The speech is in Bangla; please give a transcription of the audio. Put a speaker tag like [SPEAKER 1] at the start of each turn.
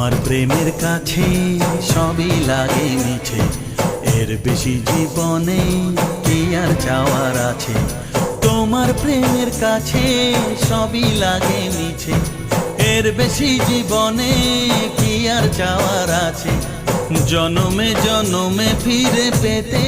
[SPEAKER 1] তোমার প্রেমের কাছে সবই লাগে মিছে, এর বেশি জীবনে কি আর চাওয়ার আছে। তোমার প্রেমের কাছে সবই লাগে মিছে, এর বেশি জীবনে কি আর চাওয়ার আছে। জনমে জনমে ফিরে পেতে